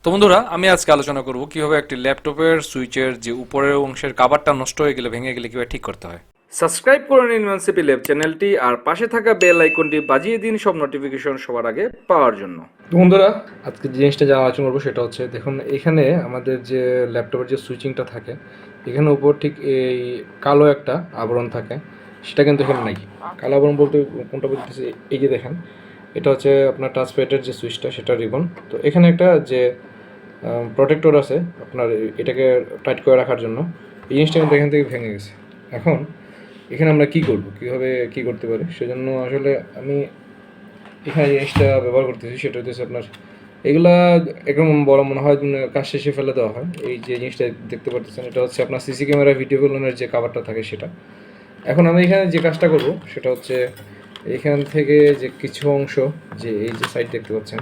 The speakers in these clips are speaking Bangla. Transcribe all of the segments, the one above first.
তো বন্ধুরা আমি আজকে আলোচনা করব কিভাবে একটি ল্যাপটপের সুইচের যে উপরের অংশের কভারটা নষ্ট হয়ে গেলে ভেঙে গেলে কিভাবে ঠিক করতে হয়। সাবস্ক্রাইব করে নিন এনসিপি ল্যাব চ্যানেলটি আর পাশে থাকা বেল আইকনটি বাজিয়ে দিন সব নোটিফিকেশন সবার আগে পাওয়ার জন্য। তো বন্ধুরা আজকে যে জিনিসটা যা আলোচনা করবো সেটা হচ্ছে, দেখুন এখানে আমাদের যে ল্যাপটপের যে সুইচিংটা থাকে এখানে উপর ঠিক এই কালো একটা আবরণ থাকে, সেটা কিন্তু এখানে নাই। কালো আবরণ বলতে কোনটা বলতেছে, এই যে দেখেন এটা হচ্ছে আপনার টাচপ্যাডের যে সুইচটা সেটা রিবন। তো এখানে একটা যে প্রোটেক্টর আছে আপনার এটাকে টাইট করে রাখার জন্য, এই জিনিসটা কিন্তু এখান থেকে ভেঙে গেছে। এখন এখানে আমরা কী করবো, কীভাবে কী করতে পারি, সেজন্য আসলে আমি এখানে জিনিসটা ব্যবহার করতেছি সেটা হচ্ছে আপনার এগুলা একদম বড় মনে হয় কাজ শেষে ফেলে দেওয়া হয়। এই যে জিনিসটা দেখতে পাচ্ছেন এটা হচ্ছে আপনার সিসি ক্যামেরা ভিডিও কলের যে কাভারটা থাকে সেটা। এখন আমি এখানে যে কাজটা করব সেটা হচ্ছে এখান থেকে যে কিছু অংশ, যে এই যে সাইড দেখতে পাচ্ছেন,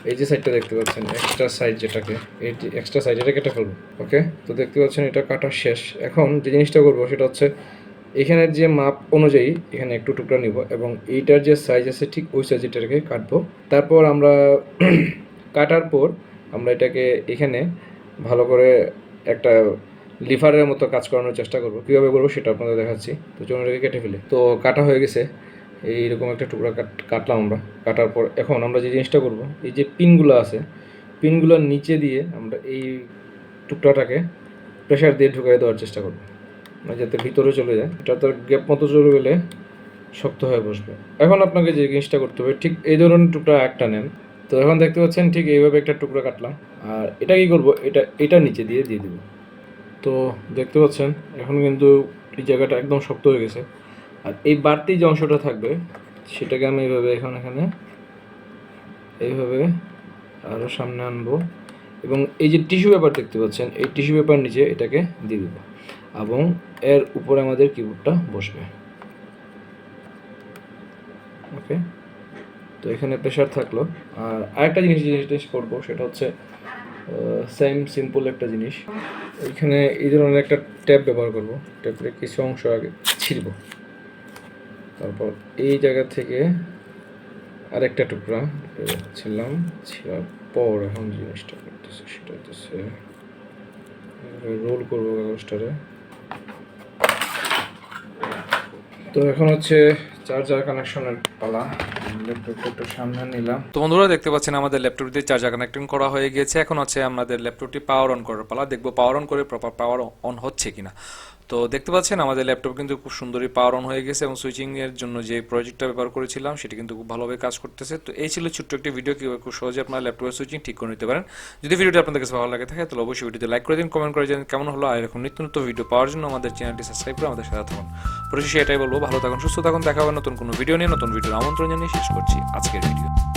এই যে সাইডটা দেখতে পাচ্ছেন এক্সট্রা সাইড, যেটাকে এই যে এক্সট্রা সাইড এটা কেটে ফেলবো। ওকে, তো দেখতে পাচ্ছেন এটা কাটা শেষ। এখন যে জিনিসটা করবো সেটা হচ্ছে এখানের যে মাপ অনুযায়ী এখানে একটু টুকরা নিব এবং এইটার যে সাইজ আছে ঠিক ওই সাইজটাকে কাটবো। তারপর আমরা কাটার পর আমরা এটাকে এখানে ভালো করে একটা লিভারের মতো কাজ করানোর চেষ্টা করবো। কীভাবে করবো সেটা আপনাদের দেখাচ্ছি। তো চলুন এটাকে কেটে ফেলি। তো কাটা হয়ে গেছে, এইরকম একটা টুকরা কাটলাম আমরা। কাটার পর এখন আমরা যে জিনিসটা করব, এই যে পিনগুলো আছে পিনগুলোর নিচে দিয়ে আমরা এই টুকরাটাকে প্রেশার দিয়ে ঢুকিয়ে দেওয়ার চেষ্টা করবো, যাতে ভিতরে চলে যায়। এটা তো গ্যাপ মতো চলে গেলে শক্ত হয়ে বসবে। এখন আপনাকে যে জিনিসটা করতে হবে, ঠিক এই ধরনের টুকরা একটা নেন। তো এখন দেখতে পাচ্ছেন ঠিক এইভাবে একটা টুকরা কাটলাম, আর এটা কী করবো, এটা নিচে দিয়ে দেবো। তো দেখতে পাচ্ছেন এখন কিন্তু এই জায়গাটা একদম শক্ত হয়ে গেছে। আর এই বাড়তি যে অংশটা থাকবে সেটাকে আমি এইভাবে এখানে এইভাবে আরও সামনে আনবো এবং এই যে টিস্যু পেপার দেখতে পাচ্ছেন এই টিস্যু পেপার নিচে এটাকে দিয়ে দেবো এবং এর উপরে আমাদের কিবোর্ডটা বসবে। ওকে, তো এখানে প্রেশার থাকলো। আর আরেকটা জিনিস করবো সেটা হচ্ছে সেম সিম্পল একটা জিনিস। এখানে এই ধরনের একটা ট্যাপ ব্যবহার করব। ট্যাপের কিছু অংশ আগে ছিঁড়ব, তারপর এই জায়গা থেকে আরেকটা টুকরা ছিলাম, ছিঁড়ার পর এখন জিনিসটা করতেছে সেটা হচ্ছে রোল করবো কাগজটারে। তো এখন হচ্ছে চার্জার কানেকশনের পালা। ল্যাপটপটা একটু সামনে নিলাম। তো বন্ধুরা দেখতে পাচ্ছেন আমাদের ল্যাপটপটি চার্জার কানেক্টিং করা হয়ে গিয়েছে। এখন হচ্ছে আমাদের ল্যাপটপটি পাওয়ার অন করার পালা। দেখবো পাওয়ার অন করে প্রপার পাওয়ার অন হচ্ছে কিনা। তো দেখতে পাচ্ছেন আমাদের ল্যাপটপ কিন্তু খুব সুন্দরই পাওয়ার অন হয়ে গেছে এবং সুইচিং এর জন্য যে প্রজেক্টটা ব্যবহার করেছিলাম সেটি কিন্তু খুব ভালোভাবে কাজ করতেছে। তো এই ছিল ছোট্ট একটি ভিডিও কিভাবে খুব সহজে আপনার ল্যাপটপের সুইচিং ঠিক করে নিতে পারেন। যদি ভিডিওটি আপনাদের কাছে ভালো লাগে থাকে তাহলে অবশ্যই ভিডিওতে লাইক করে দিন, কমেন্ট করে জানান কেমন হলো। আর এরকম নিত্য নতুন ভিডিও পাওয়ার জন্য আমাদের চ্যানেলটি সাবস্ক্রাইব করে আমাদের সাথে থাকুন। পরিশেষে এটাই বলবো, ভালো থাকুন, সুস্থ থাকুন। দেখা হবে নতুন কোনো ভিডিও নিয়ে। নতুন ভিডিওর আমন্ত্রণ জানিয়ে শেষ করছি আজকের ভিডিও।